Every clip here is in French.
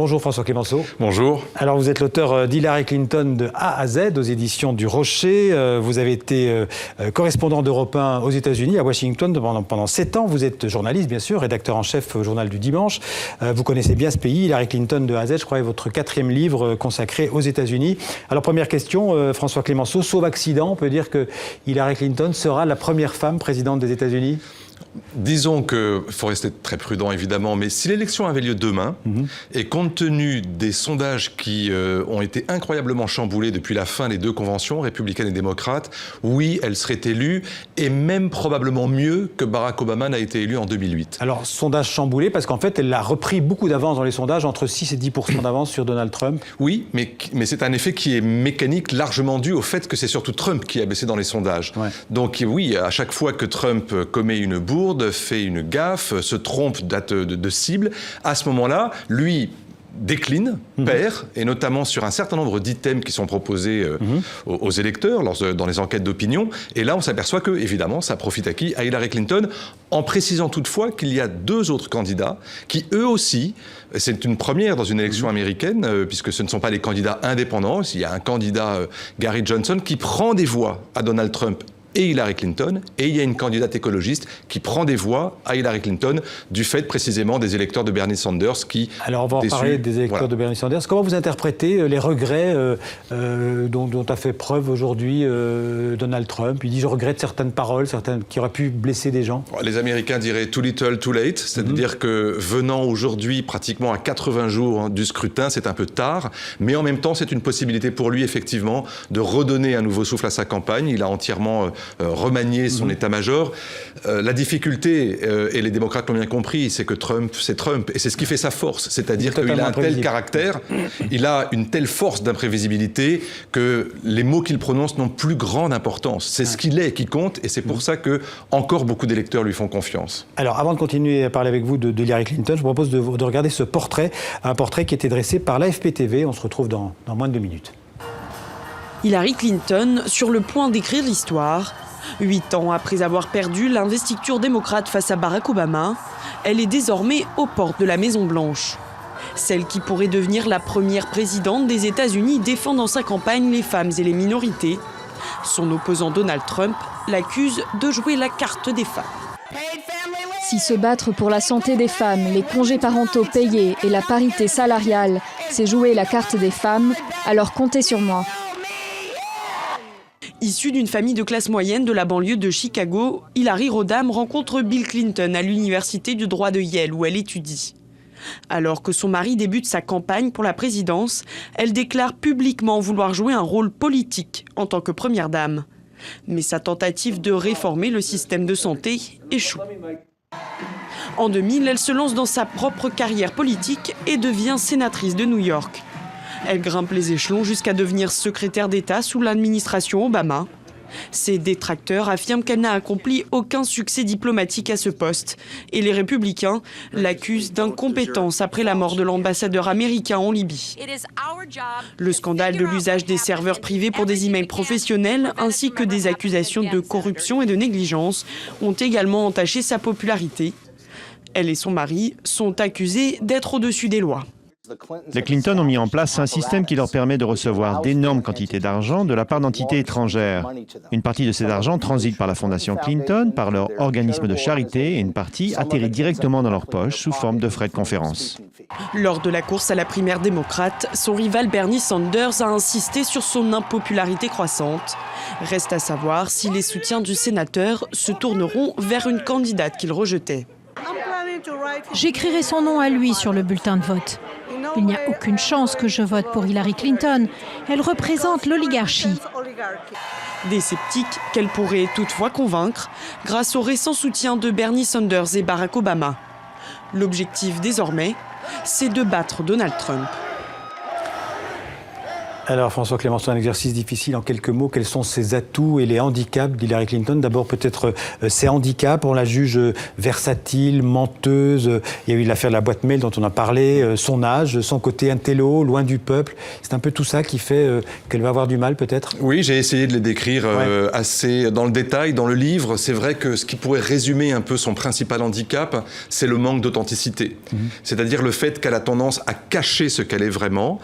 Bonjour François Clémenceau. Bonjour. Alors vous êtes l'auteur d'Hillary Clinton de A à Z aux éditions du Rocher. Vous avez été correspondant d'Europe 1 aux États-Unis, à Washington pendant 7 ans. Vous êtes journaliste bien sûr, rédacteur en chef au Journal du Dimanche. Vous connaissez bien ce pays, Hillary Clinton de A à Z, je crois, est votre 4e livre consacré aux États-Unis. Alors première question, François Clémenceau, sauf accident, on peut dire que Hillary Clinton sera la première femme présidente des États-Unis ? Disons qu'il faut rester très prudent évidemment, mais si l'élection avait lieu demain, et compte tenu des sondages qui ont été incroyablement chamboulés depuis la fin des 2 conventions, républicaines et démocrates, oui, elle serait élue, et même probablement mieux que Barack Obama n'a été élu en 2008. Alors, sondage chamboulé, parce qu'en fait, elle a repris beaucoup d'avance dans les sondages, entre 6 et 10% d'avance sur Donald Trump. Oui, mais c'est un effet qui est mécanique, largement dû au fait que c'est surtout Trump qui a baissé dans les sondages. Ouais. Donc oui, à chaque fois que Trump commet une bourde, fait une gaffe, se trompe de cible, à ce moment-là, lui décline, perd, et notamment sur un certain nombre d'items qui sont proposés aux électeurs dans les enquêtes d'opinion. Et là, on s'aperçoit que, évidemment, ça profite à qui ? À Hillary Clinton, en précisant toutefois qu'il y a 2 autres candidats qui, eux aussi, c'est une première dans une élection américaine, puisque ce ne sont pas des candidats indépendants. Il y a un candidat, Gary Johnson, qui prend des voix à Donald Trump et Hillary Clinton, et il y a une candidate écologiste qui prend des voix à Hillary Clinton du fait précisément des électeurs de Bernie Sanders qui... Alors on va en parler des électeurs de Bernie Sanders. Comment vous interprétez les regrets dont a fait preuve aujourd'hui Donald Trump ? Il dit « je regrette certaines paroles, certaines qui auraient pu blesser des gens ». Les Américains diraient « too little, too late », c'est-à-dire que venant aujourd'hui pratiquement à 80 jours du scrutin, c'est un peu tard, mais en même temps c'est une possibilité pour lui effectivement de redonner un nouveau souffle à sa campagne. Il a entièrement remanier son état-major. La difficulté, et les démocrates l'ont bien compris, c'est que Trump, c'est Trump. Et c'est ce qui fait sa force. C'est-à-dire qu'il a un tel caractère, il a une telle force d'imprévisibilité que les mots qu'il prononce n'ont plus grande importance. C'est ce qu'il est qui compte, et c'est pour ça que encore beaucoup d'électeurs lui font confiance. Alors, avant de continuer à parler avec vous de Hillary Clinton, je vous propose de regarder ce portrait, un portrait qui a été dressé par l'AFP TV. On se retrouve dans moins de 2 minutes. Hillary Clinton, sur le point d'écrire l'histoire. 8 ans après avoir perdu l'investiture démocrate face à Barack Obama, elle est désormais aux portes de la Maison-Blanche. Celle qui pourrait devenir la première présidente des États-Unis défend dans sa campagne les femmes et les minorités. Son opposant Donald Trump l'accuse de jouer la carte des femmes. Si se battre pour la santé des femmes, les congés parentaux payés et la parité salariale, c'est jouer la carte des femmes, alors comptez sur moi. Issue d'une famille de classe moyenne de la banlieue de Chicago, Hillary Rodham rencontre Bill Clinton à l'université du droit de Yale où elle étudie. Alors que son mari débute sa campagne pour la présidence, elle déclare publiquement vouloir jouer un rôle politique en tant que première dame. Mais sa tentative de réformer le système de santé échoue. En 2000, elle se lance dans sa propre carrière politique et devient sénatrice de New York. Elle grimpe les échelons jusqu'à devenir secrétaire d'État sous l'administration Obama. Ses détracteurs affirment qu'elle n'a accompli aucun succès diplomatique à ce poste. Et les républicains l'accusent d'incompétence après la mort de l'ambassadeur américain en Libye. Le scandale de l'usage des serveurs privés pour des emails professionnels ainsi que des accusations de corruption et de négligence ont également entaché sa popularité. Elle et son mari sont accusés d'être au-dessus des lois. Les Clinton ont mis en place un système qui leur permet de recevoir d'énormes quantités d'argent de la part d'entités étrangères. Une partie de cet argent transite par la Fondation Clinton, par leur organisme de charité, et une partie atterrit directement dans leur poche sous forme de frais de conférence. Lors de la course à la primaire démocrate, son rival Bernie Sanders a insisté sur son impopularité croissante. Reste à savoir si les soutiens du sénateur se tourneront vers une candidate qu'il rejetait. J'écrirai son nom à lui sur le bulletin de vote. Il n'y a aucune chance que je vote pour Hillary Clinton. Elle représente l'oligarchie. Des sceptiques qu'elle pourrait toutefois convaincre grâce au récent soutien de Bernie Sanders et Barack Obama. L'objectif désormais, c'est de battre Donald Trump. Alors François Clémenceau, un exercice difficile en quelques mots. Quels sont ses atouts et les handicaps d'Hillary Clinton? D'abord peut-être ses handicaps. On la juge versatile, menteuse. Il y a eu l'affaire de la boîte mail dont on a parlé. Son âge, son côté intello, loin du peuple. C'est un peu tout ça qui fait qu'elle va avoir du mal peut-être? Oui, j'ai essayé de les décrire assez dans le détail dans le livre. C'est vrai que ce qui pourrait résumer un peu son principal handicap, c'est le manque d'authenticité. C'est-à-dire le fait qu'elle a tendance à cacher ce qu'elle est vraiment,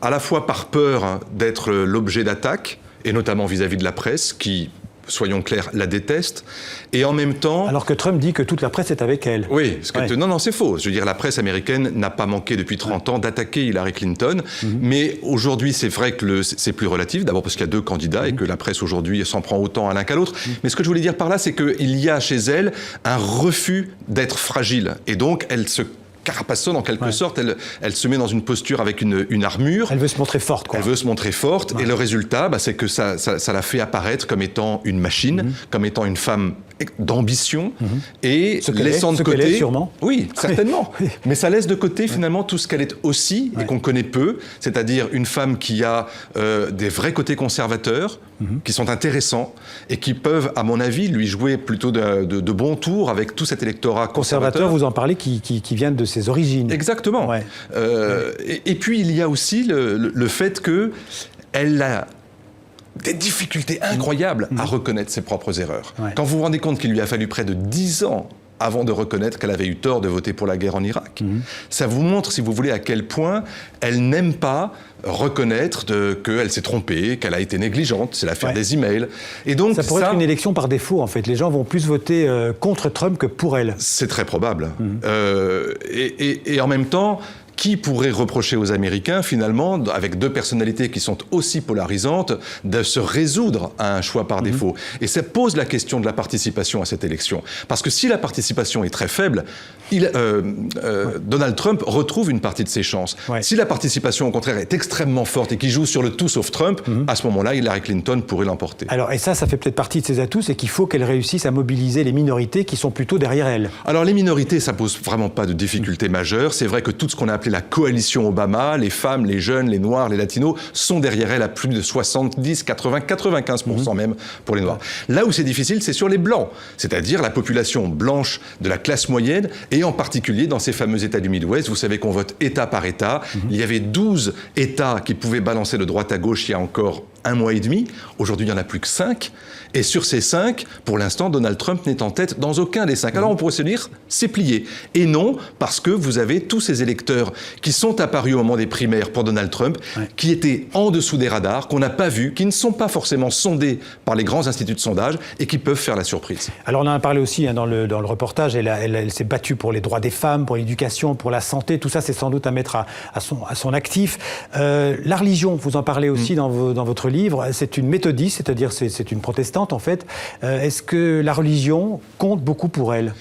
à la fois par peur d'être l'objet d'attaques, et notamment vis-à-vis de la presse, qui, soyons clairs, la déteste, et en même temps... Alors que Trump dit que toute la presse est avec elle. Oui, non, c'est faux. Je veux dire, la presse américaine n'a pas manqué depuis 30 ans d'attaquer Hillary Clinton, mais aujourd'hui, c'est vrai que c'est plus relatif, d'abord parce qu'il y a deux candidats et que la presse aujourd'hui s'en prend autant à l'un qu'à l'autre. Mais ce que je voulais dire par là, c'est qu'il y a chez elle un refus d'être fragile, et donc elle se carapaçonne en quelque sorte, elle se met dans une posture avec une armure. Elle veut se montrer forte, quoi. Elle veut se montrer forte, et le résultat, c'est que ça la fait apparaître comme étant une machine, comme étant une femme d'ambition, et laissant de côté... qu'elle est, sûrement. Oui, certainement. Mais ça laisse de côté, finalement, tout ce qu'elle est aussi, et qu'on connaît peu, c'est-à-dire une femme qui a des vrais côtés conservateurs, qui sont intéressants, et qui peuvent, à mon avis, lui jouer plutôt de bons tours avec tout cet électorat conservateur. Vous en parlez, qui vient de ses origines. Exactement. Ouais. Et puis, il y a aussi le fait qu'elle a des difficultés incroyables à reconnaître ses propres erreurs. Quand vous vous rendez compte qu'il lui a fallu près de 10 ans avant de reconnaître qu'elle avait eu tort de voter pour la guerre en Irak, ça vous montre, si vous voulez, à quel point elle n'aime pas reconnaître qu'elle s'est trompée, qu'elle a été négligente, c'est l'affaire des emails. Et donc, ça pourrait être une élection par défaut, en fait. Les gens vont plus voter contre Trump que pour elle. C'est très probable. Et en même temps, qui pourrait reprocher aux Américains, finalement, avec deux personnalités qui sont aussi polarisantes, de se résoudre à un choix par défaut? Et ça pose la question de la participation à cette élection. Parce que si la participation est très faible, Donald Trump retrouve une partie de ses chances. Si la participation, au contraire, est extrêmement forte et qui joue sur le tout sauf Trump, à ce moment-là, Hillary Clinton pourrait l'emporter. Alors, et ça fait peut-être partie de ses atouts, c'est qu'il faut qu'elle réussisse à mobiliser les minorités qui sont plutôt derrière elle. Alors, les minorités, ça pose vraiment pas de difficulté majeure. C'est vrai que tout ce qu'on a appelé la coalition Obama, les femmes, les jeunes, les noirs, les latinos, sont derrière elle à plus de 70, 80, 95% même pour les noirs. Là où c'est difficile, c'est sur les blancs, c'est-à-dire la population blanche de la classe moyenne, et en particulier dans ces fameux États du Midwest. Vous savez qu'on vote État par État. Il y avait 12 États qui pouvaient balancer de droite à gauche il y a encore un mois et demi. Aujourd'hui, il n'y en a plus que 5. Et sur ces 5, pour l'instant, Donald Trump n'est en tête dans aucun des 5. Alors on pourrait se dire, c'est plié. Et non, parce que vous avez tous ces électeurs qui sont apparus au moment des primaires pour Donald Trump, qui étaient en dessous des radars, qu'on n'a pas vus, qui ne sont pas forcément sondés par les grands instituts de sondage et qui peuvent faire la surprise. Alors on en a parlé aussi dans le reportage, elle s'est battue pour les droits des femmes, pour l'éducation, pour la santé. Tout ça, c'est sans doute à mettre à son actif. La religion, vous en parlez aussi dans votre livre, c'est une méthodiste, c'est-à-dire c'est une protestante en fait. Est-ce que la religion compte beaucoup pour elle ?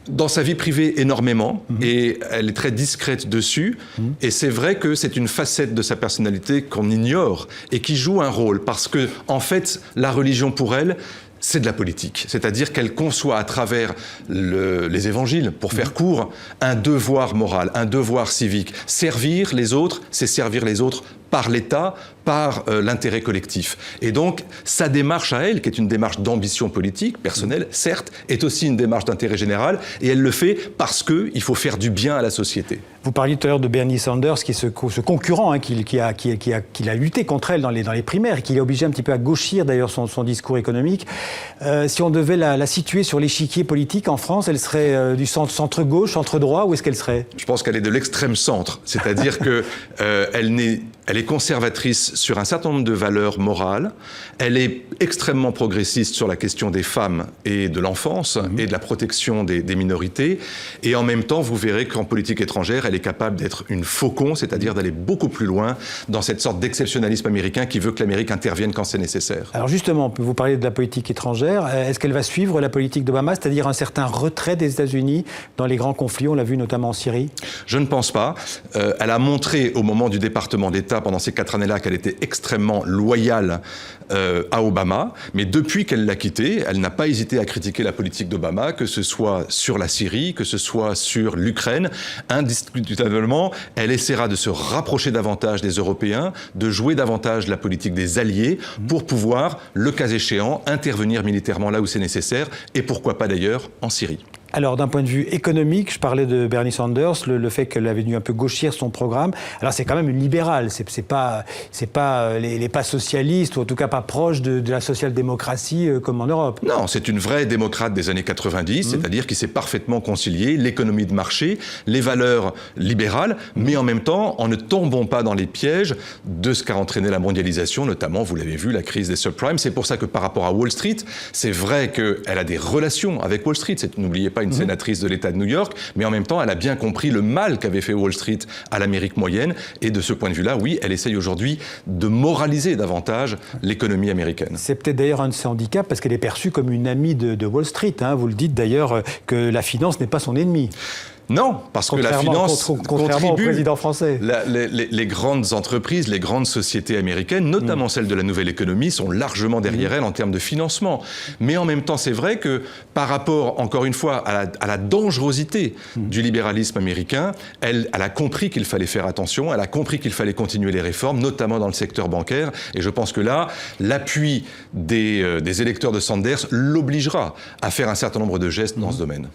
Dans sa vie privée, énormément, et elle est très discrète dessus, et c'est vrai que c'est une facette de sa personnalité qu'on ignore, et qui joue un rôle, parce que, en fait, la religion pour elle, c'est de la politique. C'est-à-dire qu'elle conçoit à travers les évangiles, pour faire court, un devoir moral, un devoir civique. Servir les autres, c'est servir les autres par l'État, par l'intérêt collectif. Et donc, sa démarche à elle, qui est une démarche d'ambition politique, personnelle, certes, est aussi une démarche d'intérêt général, et elle le fait parce qu'il faut faire du bien à la société. Vous parliez tout à l'heure de Bernie Sanders, qui est ce concurrent qui a lutté contre elle dans les primaires, et qui l'a obligé un petit peu à gauchir d'ailleurs son discours économique. Si on devait la situer sur l'échiquier politique en France, elle serait du centre-gauche, centre-droit, où est-ce qu'elle serait ? Je pense qu'elle est de l'extrême centre, c'est-à-dire qu'elle est conservatrice sur un certain nombre de valeurs morales, elle est extrêmement progressiste sur la question des femmes et de l'enfance et de la protection des minorités, et en même temps, vous verrez qu'en politique étrangère, elle est capable d'être une faucon, c'est-à-dire d'aller beaucoup plus loin dans cette sorte d'exceptionnalisme américain qui veut que l'Amérique intervienne quand c'est nécessaire. Alors justement, vous parlez de la politique étrangère, est-ce qu'elle va suivre la politique d'Obama, c'est-à-dire un certain retrait des États-Unis dans les grands conflits, on l'a vu notamment en Syrie ? Je ne pense pas. Elle a montré au moment du département d'État d'État pendant ces 4 années-là qu'elle était extrêmement loyale à Obama, mais depuis qu'elle l'a quitté, elle n'a pas hésité à critiquer la politique d'Obama, que ce soit sur la Syrie, que ce soit sur l'Ukraine. Indiscutablement, elle essaiera de se rapprocher davantage des Européens, de jouer davantage la politique des alliés pour pouvoir, le cas échéant, intervenir militairement là où c'est nécessaire, et pourquoi pas d'ailleurs en Syrie. Alors, d'un point de vue économique, je parlais de Bernie Sanders, le fait qu'elle avait dû un peu gauchir son programme. Alors, c'est quand même une libérale. C'est pas les pas socialistes, ou en tout cas pas proche de la social-démocratie comme en Europe. Non, c'est une vraie démocrate des années 90, c'est-à-dire qui sait parfaitement concilier l'économie de marché, les valeurs libérales, mais en même temps, en ne tombant pas dans les pièges de ce qu'a entraîné la mondialisation, notamment, vous l'avez vu, la crise des subprimes. C'est pour ça que par rapport à Wall Street, c'est vrai qu'elle a des relations avec Wall Street. N'oubliez pas une sénatrice de l'État de New York, mais en même temps, elle a bien compris le mal qu'avait fait Wall Street à l'Amérique moyenne. Et de ce point de vue-là, oui, elle essaye aujourd'hui de moraliser davantage l'économie américaine. C'est peut-être d'ailleurs un de ses handicaps, parce qu'elle est perçue comme une amie de Wall Street. Hein. Vous le dites d'ailleurs, que la finance n'est pas son ennemi. Non, parce que la finance contrairement au président français. Les grandes entreprises, les grandes sociétés américaines, notamment celles de la nouvelle économie, sont largement derrière elles en termes de financement. Mais en même temps, c'est vrai que par rapport, encore une fois, à la dangerosité du libéralisme américain, elle a compris qu'il fallait faire attention, elle a compris qu'il fallait continuer les réformes, notamment dans le secteur bancaire. Et je pense que là, l'appui des électeurs de Sanders l'obligera à faire un certain nombre de gestes dans ce domaine.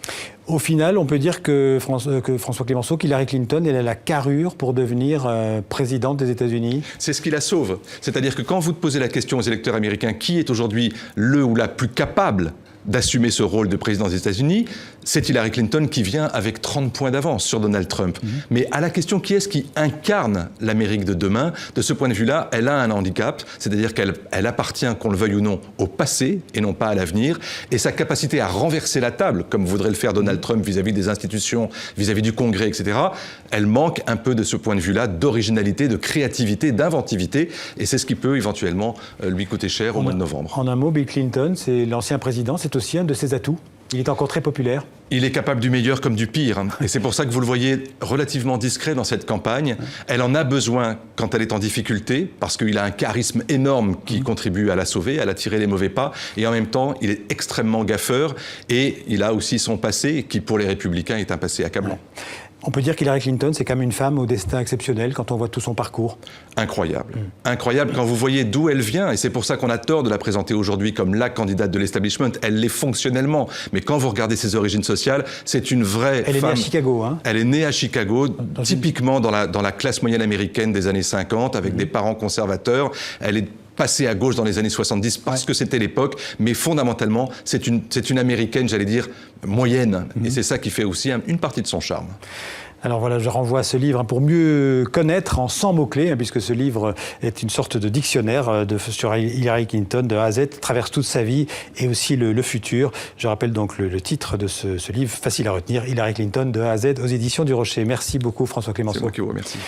Au final, on peut dire que François Clemenceau, qu'Hillary Clinton, elle a la carrure pour devenir présidente des États-Unis. C'est ce qui la sauve. C'est-à-dire que quand vous posez la question aux électeurs américains, qui est aujourd'hui le ou la plus capable d'assumer ce rôle de président des États-Unis, c'est Hillary Clinton qui vient avec 30 points d'avance sur Donald Trump. Mais à la question qui est-ce qui incarne l'Amérique de demain, de ce point de vue-là, elle a un handicap, c'est-à-dire qu'elle appartient, qu'on le veuille ou non, au passé et non pas à l'avenir, et sa capacité à renverser la table, comme voudrait le faire Donald Trump vis-à-vis des institutions, vis-à-vis du Congrès, etc., elle manque un peu de ce point de vue-là d'originalité, de créativité, d'inventivité, et c'est ce qui peut éventuellement lui coûter cher au mois de novembre. En un mot, Bill Clinton, c'est l'ancien président, c'est aussi un de ses atouts. Il est encore très populaire. Il est capable du meilleur comme du pire. Et c'est pour ça que vous le voyez relativement discret dans cette campagne. Elle en a besoin quand elle est en difficulté, parce qu'il a un charisme énorme qui contribue à la sauver, à la tirer les mauvais pas. Et en même temps, il est extrêmement gaffeur. Et il a aussi son passé, qui pour les Républicains est un passé accablant. On peut dire qu'Hillary Clinton, c'est quand même une femme au destin exceptionnel quand on voit tout son parcours. Incroyable. Incroyable quand vous voyez d'où elle vient. Et c'est pour ça qu'on a tort de la présenter aujourd'hui comme la candidate de l'establishment. Elle l'est fonctionnellement. Mais quand vous regardez ses origines sociales, c'est une vraie femme. Elle est née à Chicago. Hein. Elle est née à Chicago, typiquement dans la classe moyenne américaine des années 50, avec des parents conservateurs. Elle est passée à gauche dans les années 70 parce que c'était l'époque, mais fondamentalement, c'est une américaine, j'allais dire, moyenne. Et c'est ça qui fait aussi une partie de son charme. Alors voilà, je renvoie à ce livre pour mieux connaître en 100 mots-clés, puisque ce livre est une sorte de dictionnaire sur Hillary Clinton de A à Z, traverse toute sa vie et aussi le futur. Je rappelle donc le titre de ce livre, facile à retenir, Hillary Clinton de A à Z aux éditions du Rocher. Merci beaucoup François Clemenceau. C'est moi qui vous remercie.